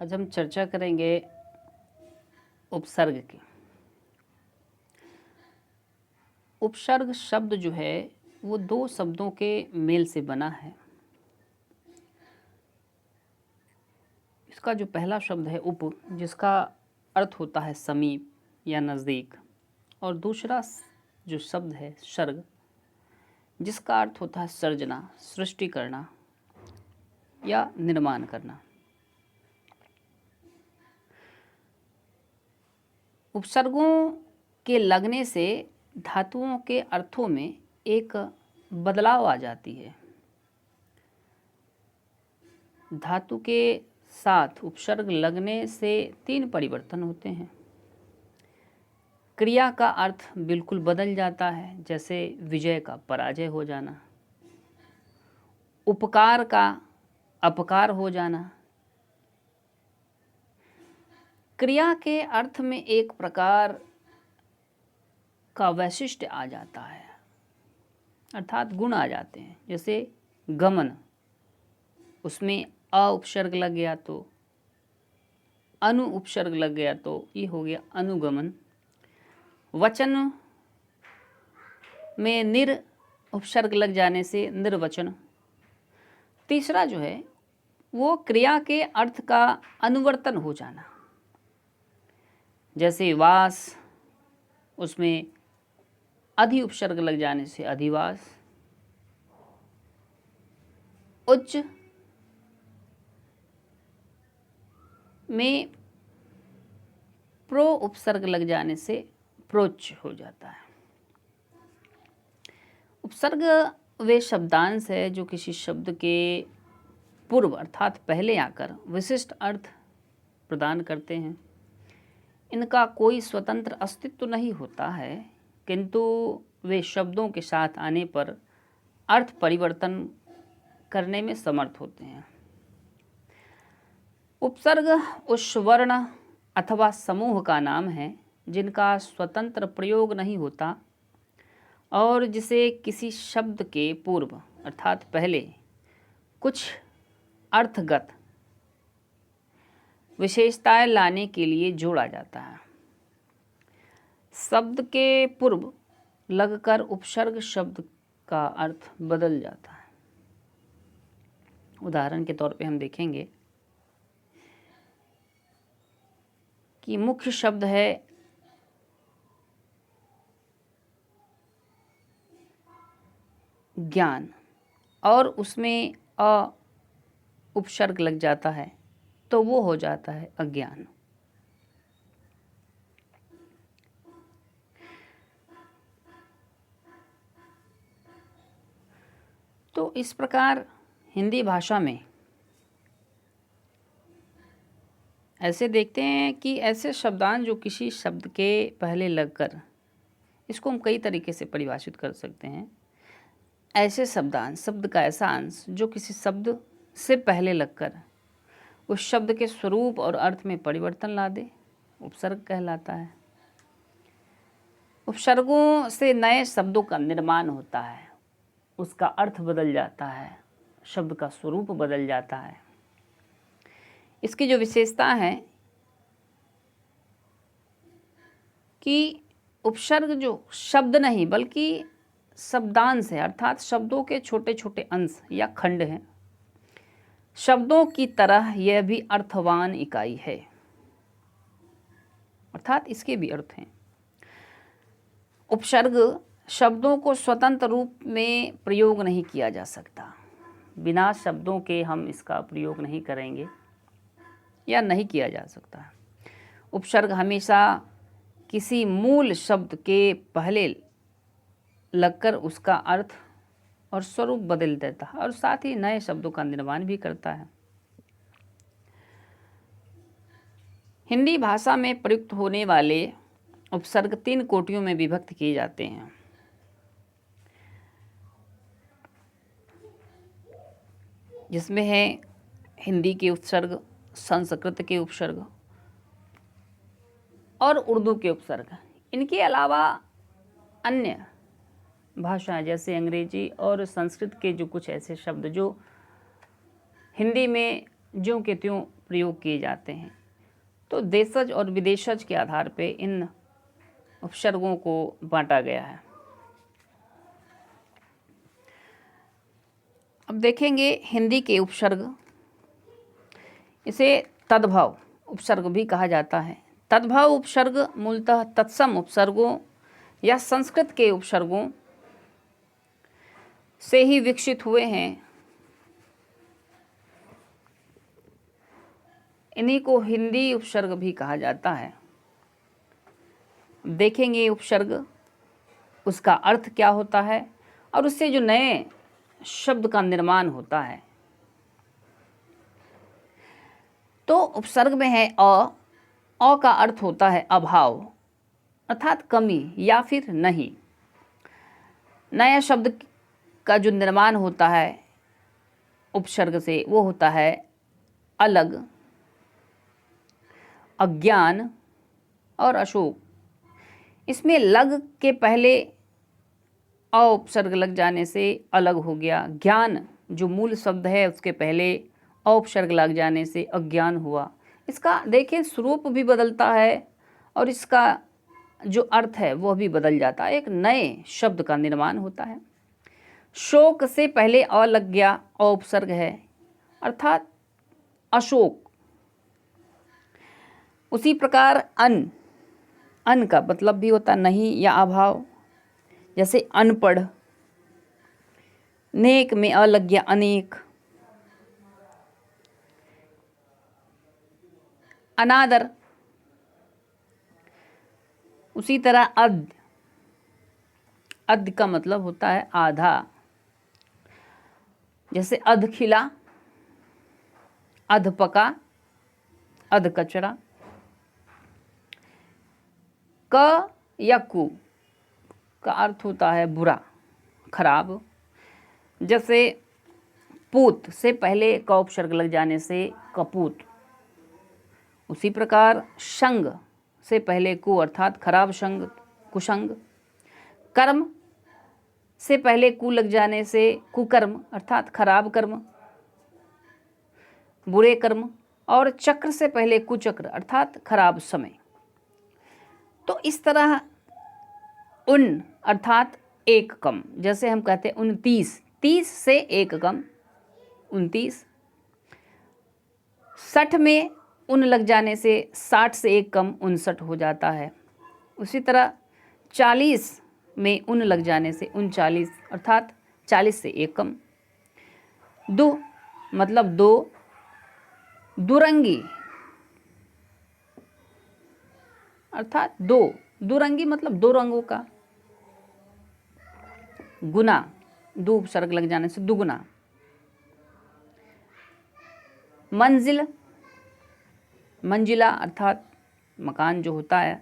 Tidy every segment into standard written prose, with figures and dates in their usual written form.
आज हम चर्चा करेंगे उपसर्ग की। उपसर्ग शब्द जो है वो दो शब्दों के मेल से बना है। इसका जो पहला शब्द है उप, जिसका अर्थ होता है समीप या नज़दीक, और दूसरा जो शब्द है सर्ग, जिसका अर्थ होता है सर्जना, सृष्टि करना या निर्माण करना। उपसर्गों के लगने से धातुओं के अर्थों में एक बदलाव आ जाती है। धातु के साथ उपसर्ग लगने से तीन परिवर्तन होते हैं। क्रिया का अर्थ बिल्कुल बदल जाता है, जैसे विजय का पराजय हो जाना, उपकार का अपकार हो जाना। क्रिया के अर्थ में एक प्रकार का वैशिष्ट्य आ जाता है, अर्थात गुण आ जाते हैं। जैसे गमन, उसमें अ उपसर्ग लग गया तो, अनु उपसर्ग लग गया तो ये हो गया अनुगमन। वचन में निर उपसर्ग लग जाने से निर्वचन। तीसरा जो है वो क्रिया के अर्थ का अनुवर्तन हो जाना, जैसे वास, उसमें अधि उपसर्ग लग जाने से अधिवास। उच्च में प्रो उपसर्ग लग जाने से प्रोच्च हो जाता है। उपसर्ग वे शब्दांश है जो किसी शब्द के पूर्व अर्थात पहले आकर विशिष्ट अर्थ प्रदान करते हैं। इनका कोई स्वतंत्र अस्तित्व नहीं होता है, किंतु वे शब्दों के साथ आने पर अर्थ परिवर्तन करने में समर्थ होते हैं। उपसर्ग उस वर्ण अथवा समूह का नाम है जिनका स्वतंत्र प्रयोग नहीं होता और जिसे किसी शब्द के पूर्व अर्थात पहले कुछ अर्थगत विशेषताएं लाने के लिए जोड़ा जाता है। शब्द के पूर्व लगकर उपसर्ग शब्द का अर्थ बदल जाता है। उदाहरण के तौर पे हम देखेंगे कि मुख्य शब्द है ज्ञान और उसमें अ उपसर्ग लग जाता है तो वो हो जाता है अज्ञान। तो इस प्रकार हिंदी भाषा में ऐसे देखते हैं कि ऐसे शब्दांश जो किसी शब्द के पहले लगकर, इसको हम कई तरीके से परिभाषित कर सकते हैं। ऐसे शब्दांश, शब्द का ऐसा अंश जो किसी शब्द से पहले लगकर उस शब्द के स्वरूप और अर्थ में परिवर्तन ला दे, उपसर्ग कहलाता है। उपसर्गों से नए शब्दों का निर्माण होता है, उसका अर्थ बदल जाता है, शब्द का स्वरूप बदल जाता है। इसकी जो विशेषता है कि उपसर्ग जो शब्द नहीं बल्कि शब्दांश है, अर्थात शब्दों के छोटे छोटे अंश या खंड हैं। शब्दों की तरह यह भी अर्थवान इकाई है, अर्थात इसके भी अर्थ हैं। उपसर्ग शब्दों को स्वतंत्र रूप में प्रयोग नहीं किया जा सकता। बिना शब्दों के हम इसका प्रयोग नहीं करेंगे या नहीं किया जा सकता। उपसर्ग हमेशा किसी मूल शब्द के पहले लगकर उसका अर्थ और स्वरूप बदल देता है और साथ ही नए शब्दों का निर्माण भी करता है। हिंदी भाषा में प्रयुक्त होने वाले उपसर्ग तीन कोटियों में विभक्त किए जाते हैं। जिसमें है हिंदी के उपसर्ग, संस्कृत के उपसर्ग और उर्दू के उपसर्ग। इनके अलावा अन्य भाषा जैसे अंग्रेजी और संस्कृत के जो कुछ ऐसे शब्द जो हिंदी में ज्यों के त्यों प्रयोग किए जाते हैं। तो देशज और विदेशज के आधार पे इन उपसर्गों को बांटा गया है। अब देखेंगे हिंदी के उपसर्ग। इसे तद्भव उपसर्ग भी कहा जाता है। तद्भव उपसर्ग मूलतः तत्सम उपसर्गों या संस्कृत के उपसर्गों से ही विकसित हुए हैं। इन्हीं को हिंदी उपसर्ग भी कहा जाता है। देखेंगे उपसर्ग, उसका अर्थ क्या होता है और उससे जो नए शब्द का निर्माण होता है। तो उपसर्ग में है अ का अर्थ होता है अभाव अर्थात कमी या फिर नहीं। नया शब्द का जो निर्माण होता है उपसर्ग से वो होता है अलग, अज्ञान और अशोक। इसमें लग के पहले अ उपसर्ग लग जाने से अलग हो गया। ज्ञान जो मूल शब्द है उसके पहले अ उपसर्ग लग जाने से अज्ञान हुआ। इसका देखिए स्वरूप भी बदलता है और इसका जो अर्थ है वह भी बदल जाता है। एक नए शब्द का निर्माण होता है। शोक से पहले अ लग गया, अ उपसर्ग है अर्थात अशोक। उसी प्रकार अन का मतलब भी होता नहीं या अभाव, जैसे अनपढ़। नेक में अ लग गया अनेक। अनादर। उसी तरह अध का मतलब होता है आधा, जैसे अध खिला, अध पका, अध कचरा। क या कु का अर्थ होता है बुरा, खराब। जैसे पूत से पहले क उपसर्ग लग जाने से कपूत। उसी प्रकार संग से पहले कु अर्थात खराब संग, कुसंग। कर्म से पहले कु लग जाने से कुकर्म अर्थात खराब कर्म, बुरे कर्म। और चक्र से पहले कुचक्र अर्थात खराब समय। तो इस तरह उन अर्थात एक कम, जैसे हम कहते हैं 29, 30 से एक कम 29। 60 में उन लग जाने से 60 से एक कम 59 हो जाता है। उसी तरह 40 में उन लग जाने से 39 अर्थात 40 से एक कम। दो मतलब दो, दुरंगी अर्थात दो, दुरंगी मतलब दो रंगों का। गुना, दो उपसर्ग लग जाने से दुगुना। मंजिल, मंजिला अर्थात मकान जो होता है,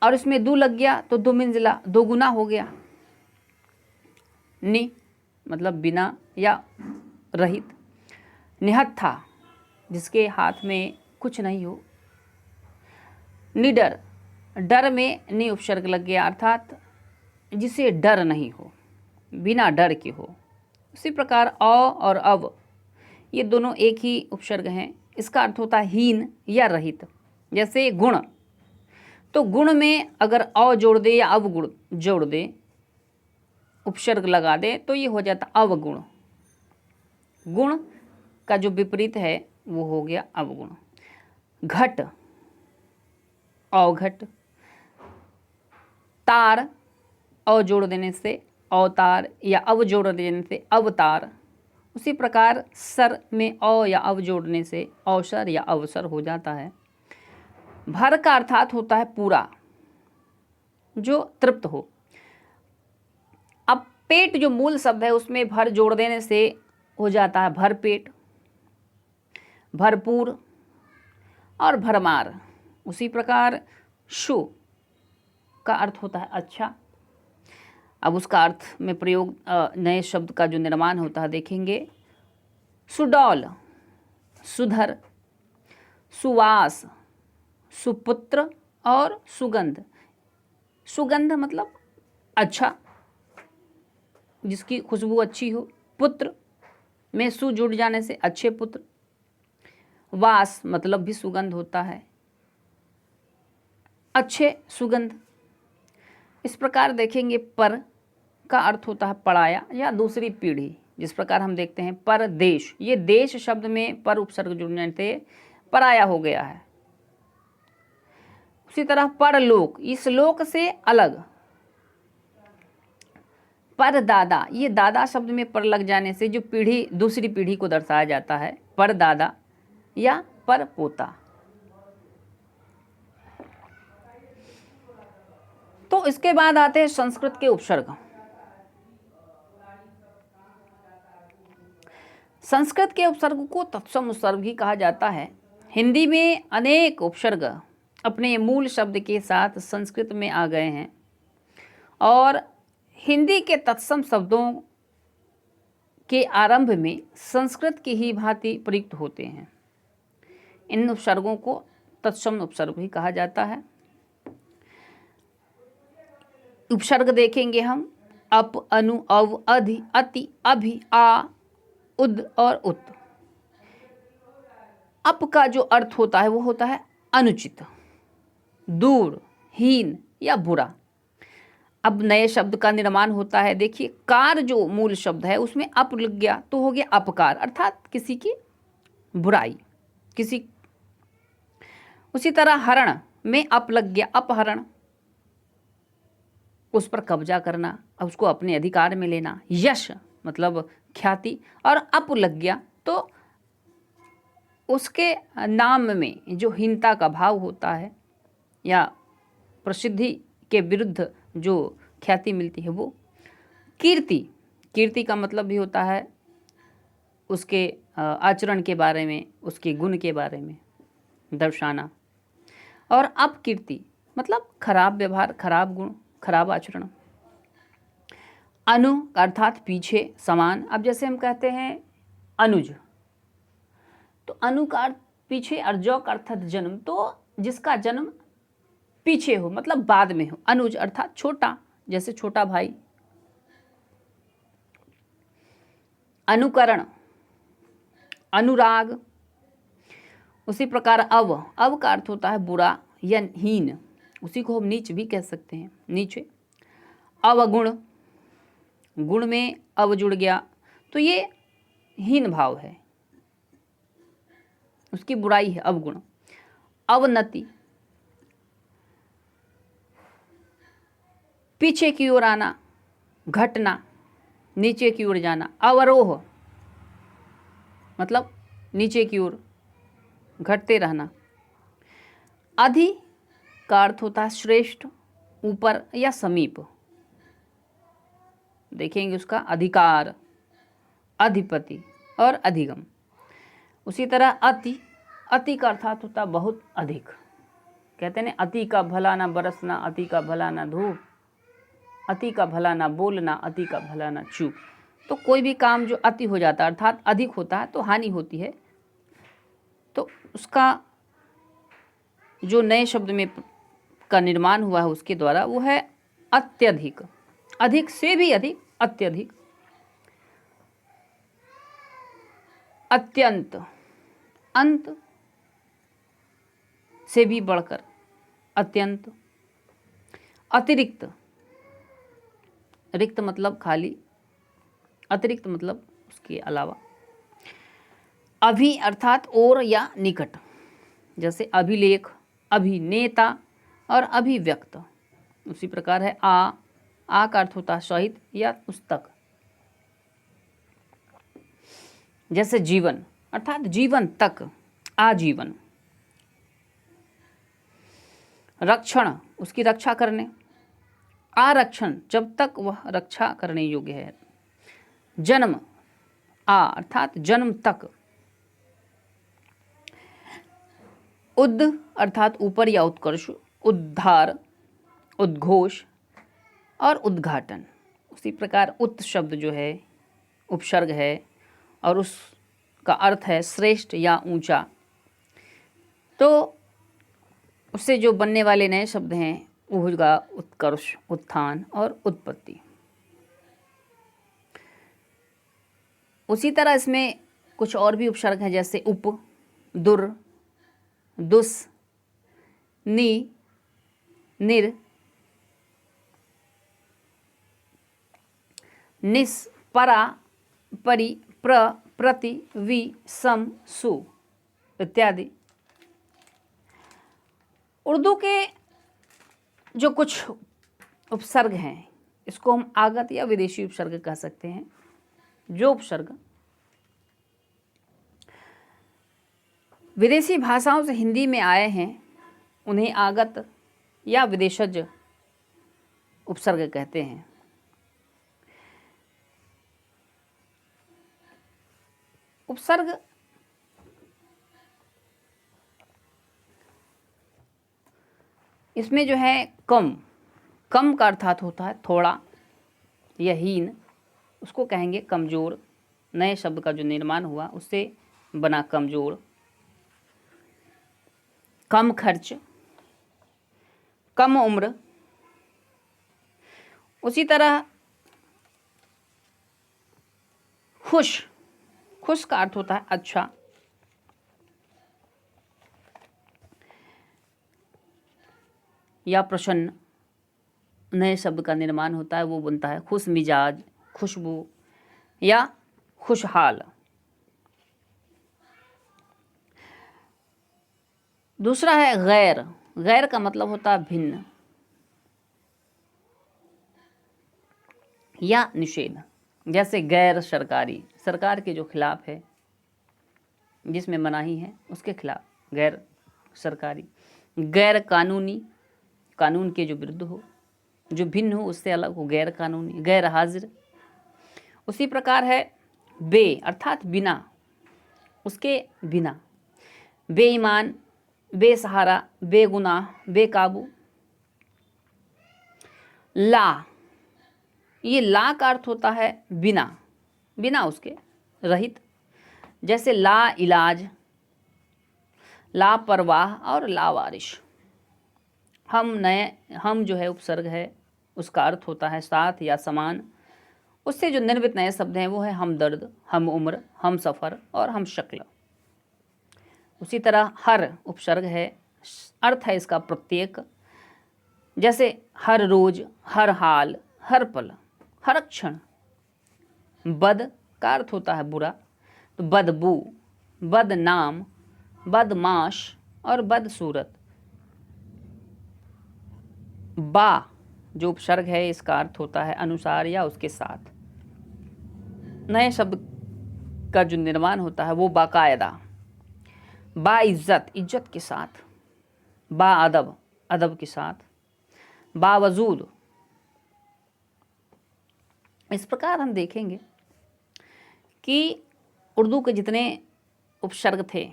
और इसमें दो लग गया तो दो मंजिला, दो गुना हो गया। नि मतलब बिना या रहित। निहत्था जिसके हाथ में कुछ नहीं हो। निडर, डर में नि उपसर्ग लग गया अर्थात जिसे डर नहीं हो, बिना डर के हो। उसी प्रकार अ और अव ये दोनों एक ही उपसर्ग हैं। इसका अर्थ होता है हीन या रहित। जैसे गुण, तो गुण में अगर अ जोड़ दे या अवगुण जोड़ दे, उपसर्ग लगा दे तो ये हो जाता अवगुण। गुण का जो विपरीत है वो हो गया अवगुण। घट, अवघट। तार, अ जोड़ देने से अवतार या अव जोड़ देने से अवतार। उसी प्रकार सर में अ या अव जोड़ने से अवसर या अवसर हो जाता है। भर का अर्थात होता है पूरा, जो तृप्त हो। अब पेट जो मूल शब्द है उसमें भर जोड़ देने से हो जाता है भर पेट, भरपूर और भरमार। उसी प्रकार शु का अर्थ होता है अच्छा। अब उसका अर्थ में प्रयोग नए शब्द का जो निर्माण होता है देखेंगे। सुडौल, सुधर, सुवास, सुपुत्र और सुगंध। सुगंध मतलब अच्छा, जिसकी खुशबू अच्छी हो। पुत्र में सु जुड़ जाने से अच्छे पुत्र। वास मतलब भी सुगंध होता है, अच्छे सुगंध। इस प्रकार देखेंगे पर का अर्थ होता है पराया या दूसरी पीढ़ी। जिस प्रकार हम देखते हैं परदेश, ये देश शब्द में पर उपसर्ग जुड़ने से पराया हो गया है। उसी तरह परलोक, इस लोक से अलग। परदादा, ये दादा शब्द में पर लग जाने से जो पीढ़ी दूसरी पीढ़ी को दर्शाया जाता है, परदादा या पर पोता। तो इसके बाद आते हैं संस्कृत के उपसर्ग। संस्कृत के उपसर्ग को तत्सम उपसर्ग भी कहा जाता है। हिंदी में अनेक उपसर्ग अपने मूल शब्द के साथ संस्कृत में आ गए हैं और हिंदी के तत्सम शब्दों के आरंभ में संस्कृत की ही भांति प्रयुक्त होते हैं। इन उपसर्गों को तत्सम उपसर्ग भी कहा जाता है। उपसर्ग देखेंगे हम अप, अनु, अव, अधि, अति, अभि, आ, उद और उत। अप का जो अर्थ होता है वो होता है अनुचित, दूर, हीन या बुरा। अब नए शब्द का निर्माण होता है। देखिए कार जो मूल शब्द है उसमें अप लग गया तो हो गया अपकार, अर्थात किसी की बुराई, किसी। उसी तरह हरण में अप लग गया, अपहरण, उस पर कब्जा करना, उसको अपने अधिकार में लेना। यश मतलब ख्याति, और अप लग गया तो उसके नाम में जो हीनता का भाव होता है या प्रसिद्धि के विरुद्ध जो ख्याति मिलती है वो। कीर्ति, कीर्ति का मतलब भी होता है उसके आचरण के बारे में, उसके गुण के बारे में दर्शाना। और अपकीर्ति मतलब खराब व्यवहार, खराब गुण, खराब आचरण। अनु अर्थात पीछे, समान। अब जैसे हम कहते हैं अनुज, तो अनु का अर्थ पीछे और जौ का अर्थात जन्म, तो जिसका जन्म पीछे हो मतलब बाद में हो। अनुज अर्थात छोटा, जैसे छोटा भाई। अनुकरण, अनुराग। उसी प्रकार अव, अव का अर्थ होता है बुरा या हीन, उसी को हम नीच भी कह सकते हैं, नीचे। अवगुण, गुण में अव जुड़ गया तो ये हीन भाव है, उसकी बुराई है, अवगुण। अवनति, पीछे की ओर आना, घटना, नीचे की ओर जाना। अवरोह मतलब नीचे की ओर घटते रहना। अधि का अर्थ होता है श्रेष्ठ, ऊपर या समीप। देखेंगे उसका अधिकार, अधिपति और अधिगम। उसी तरह अति, अति का अर्थात होता है बहुत अधिक। कहते हैं अति का भला ना बरसना, अति का भला ना धूप, अति का भला ना बोलना, अति का भला ना चूप। तो कोई भी काम जो अति हो जाता है अर्थात अधिक होता है तो हानि होती है। तो उसका जो नए शब्द में का निर्माण हुआ है उसके द्वारा वो है अत्यधिक, अधिक से भी अधिक, अत्यधिक। अत्यंत, अंत से भी बढ़कर, अत्यंत। अतिरिक्त, रिक्त मतलब खाली, अतिरिक्त मतलब उसके अलावा। अभि अर्थात और या निकट, जैसे अभिलेख, अभिनेता और अभिव्यक्त। उसी प्रकार है आ का अर्थ होता है सहित या उस तक। जैसे जीवन अर्थात जीवन तक, आजीवन। रक्षण, उसकी रक्षा करने। आरक्षण, जब तक वह रक्षा करने योग्य है। जन्म, अर्थात जन्म तक। उद अर्थात ऊपर या उत्कर्ष, उद्धार, उद्घोष और उद्घाटन। उसी प्रकार उत शब्द जो है उपसर्ग है और उसका अर्थ है श्रेष्ठ या ऊंचा। तो उससे जो बनने वाले नए शब्द हैं वो होगा उत्कर्ष, उत्थान और उत्पत्ति। उसी तरह इसमें कुछ और भी उपसर्ग हैं, जैसे उप, दुर, दुस, नि, निर, निस, परा, परि, प्र, प्रति, वि, सम, सु इत्यादि। उर्दू के जो कुछ उपसर्ग हैं इसको हम आगत या विदेशी उपसर्ग कह सकते हैं। जो उपसर्ग विदेशी भाषाओं से हिंदी में आए हैं उन्हें आगत या विदेशज उपसर्ग कहते हैं। उपसर्ग इसमें जो है कम, कम का अर्थात होता है थोड़ा या हीन, उसको कहेंगे कमज़ोर। नए शब्द का जो निर्माण हुआ उससे बना कमज़ोर। कम खर्च, कम उम्र। उसी तरह खुश, खुश का अर्थ होता है अच्छा। या प्रसन्न, नए शब्द का निर्माण होता है वो बनता है खुश मिजाज, खुशबू या खुशहाल। दूसरा है गैर। गैर का मतलब होता है भिन्न या निषेध। जैसे गैर सरकारी, सरकार के जो खिलाफ है, जिसमें मनाही है उसके खिलाफ गैर सरकारी। गैर कानूनी, कानून के जो विरुद्ध हो, जो भिन्न हो उससे अलग हो, गैर कानूनी। गैर हाजिर। उसी प्रकार है बे अर्थात बिना, उसके बिना। बेईमान, बेसहारा, बेगुनाह, बेकाबू। ला, ये ला का अर्थ होता है बिना, बिना उसके, रहित। जैसे ला इलाज, लापरवाह और लावारिश। हम जो है उपसर्ग है उसका अर्थ होता है साथ या समान। उससे जो निर्मित नए शब्द हैं वो है हमदर्द, हम उम्र, हम सफ़र और हम शक्ल। उसी तरह हर उपसर्ग है, अर्थ है इसका प्रत्येक। जैसे हर रोज, हर हाल, हर पल, हर क्षण। बद का अर्थ होता है बुरा, तो बदबू, बदनाम, बदमाश और बदसूरत। बा जो उपसर्ग है इसका अर्थ होता है अनुसार या उसके साथ। नए शब्द का जो निर्माण होता है वो बाकायदा। बाइज्जत, इज्जत के साथ। बाअदब, अदब के साथ। बावजूद। इस प्रकार हम देखेंगे कि उर्दू के जितने उपसर्ग थे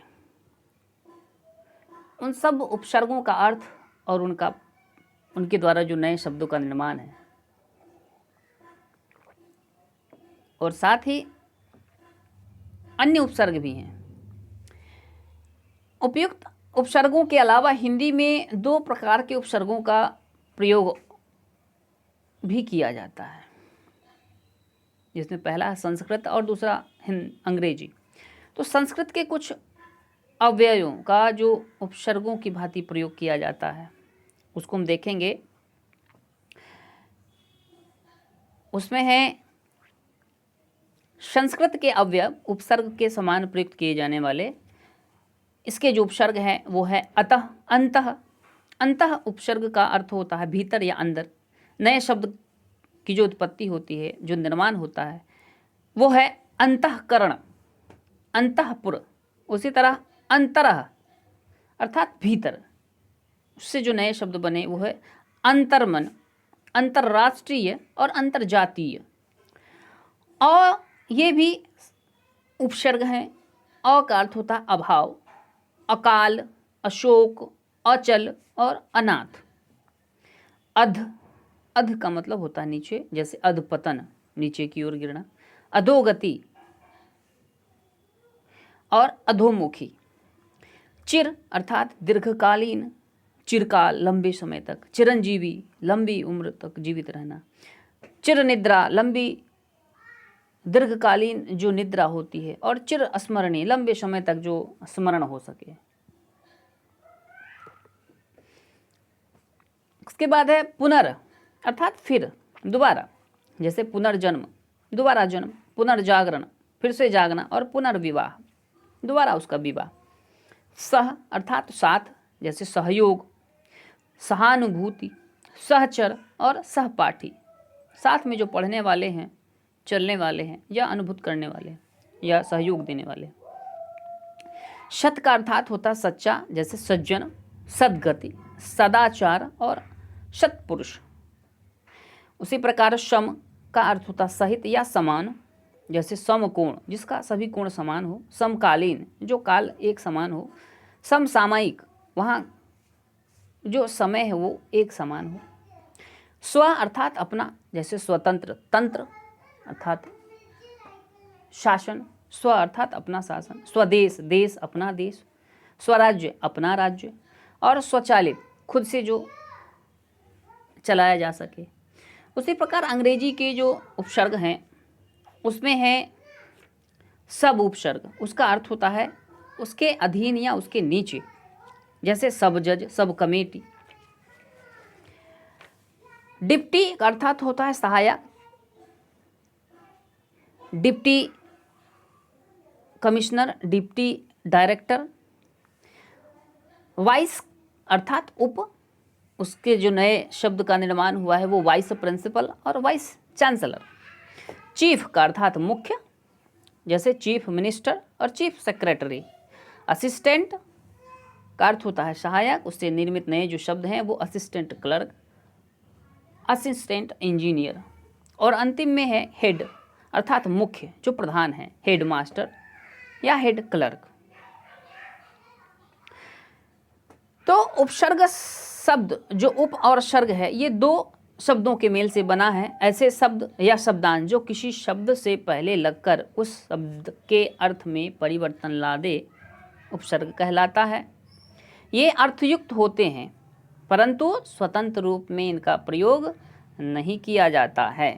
उन सब उपसर्गों का अर्थ और उनके द्वारा जो नए शब्दों का निर्माण है और साथ ही अन्य उपसर्ग भी हैं। उपयुक्त उपसर्गों के अलावा हिंदी में दो प्रकार के उपसर्गों का प्रयोग भी किया जाता है, जिसमें पहला है संस्कृत और दूसरा अंग्रेजी। तो संस्कृत के कुछ अव्ययों का जो उपसर्गों की भांति प्रयोग किया जाता है उसको हम देखेंगे। उसमें है संस्कृत के अवयव उपसर्ग के समान प्रयुक्त किए जाने वाले। इसके जो उपसर्ग हैं वो है अतः, अंतः। अंतः उपसर्ग का अर्थ होता है भीतर या अंदर। नए शब्द की जो उत्पत्ति होती है, जो निर्माण होता है वो है अंतःकरण, अंतःपुर। उसी तरह अंतरः अर्थात भीतर, उससे जो नए शब्द बने वो है अंतर्मन, अंतर्राष्ट्रीय और अंतर्जातीय। और ये भी उपसर्ग हैं। अ का अर्थ होता है अभाव, अकाल, अशोक, अचल और अनाथ। अध, अध का मतलब होता है नीचे, जैसे अधपतन, नीचे की ओर गिरना। अधोगति और अधोमुखी। चिर अर्थात दीर्घकालीन, चिरकाल, लंबे समय तक। चिरंजीवी, लंबी उम्र तक जीवित रहना। चिर निद्रा, लंबी दीर्घकालीन जो निद्रा होती है, और चिर स्मरणीय, लंबे समय तक जो स्मरण हो सके। उसके बाद है पुनर, अर्थात फिर, दोबारा, जैसे पुनर्जन्म, दोबारा जन्म, पुनर्जागरण, फिर से जागना, और पुनर्विवाह, दोबारा उसका विवाह। सह अर्थात साथ, जैसे सहयोग, सहानुभूति, सहचर और सहपाठी, साथ में जो पढ़ने वाले हैं, चलने वाले हैं, या अनुभूत करने वाले हैं, या सहयोग देने वाले हैं। सत का अर्थात होता है सच्चा, जैसे सज्जन, सद्गति, सदाचार और सत्पुरुष। उसी प्रकार सम का अर्थ होता सहित या समान, जैसे समकोण, जिसका सभी कोण समान हो, समकालीन, जो काल एक समान हो, समसामयिक, वहाँ जो समय है वो एक समान हो। स्व अर्थात अपना, जैसे स्वतंत्र, तंत्र अर्थात शासन, स्व अर्थात अपना शासन, स्वदेश, देश, अपना देश, स्वराज्य, अपना राज्य, और स्वचालित, खुद से जो चलाया जा सके। उसी प्रकार अंग्रेजी के जो उपसर्ग हैं उसमें है सब उपसर्ग, उसका अर्थ होता है उसके अधीन या उसके नीचे, जैसे सब जज, सब कमेटी। डिप्टी का अर्थात होता है सहायक, deputy commissioner, deputy director. Vice अर्थात उप, उसके जो नए शब्द का निर्माण हुआ है वो वाइस प्रिंसिपल और वाइस चांसलर। चीफ का अर्थात मुख्य, जैसे चीफ मिनिस्टर और चीफ सेक्रेटरी। असिस्टेंट का अर्थ होता है सहायक, उससे निर्मित नए जो शब्द हैं वो असिस्टेंट क्लर्क, असिस्टेंट इंजीनियर। और अंतिम में है हेड अर्थात मुख्य, जो प्रधान है, हेड मास्टर या हेड क्लर्क। तो उपसर्ग शब्द जो उप और सर्ग है ये दो शब्दों के मेल से बना है। ऐसे शब्द या शब्दांश जो किसी शब्द से पहले लगकर उस शब्द के अर्थ में परिवर्तन ला दे उपसर्ग कहलाता है। ये अर्थयुक्त होते हैं परंतु स्वतंत्र रूप में इनका प्रयोग नहीं किया जाता है।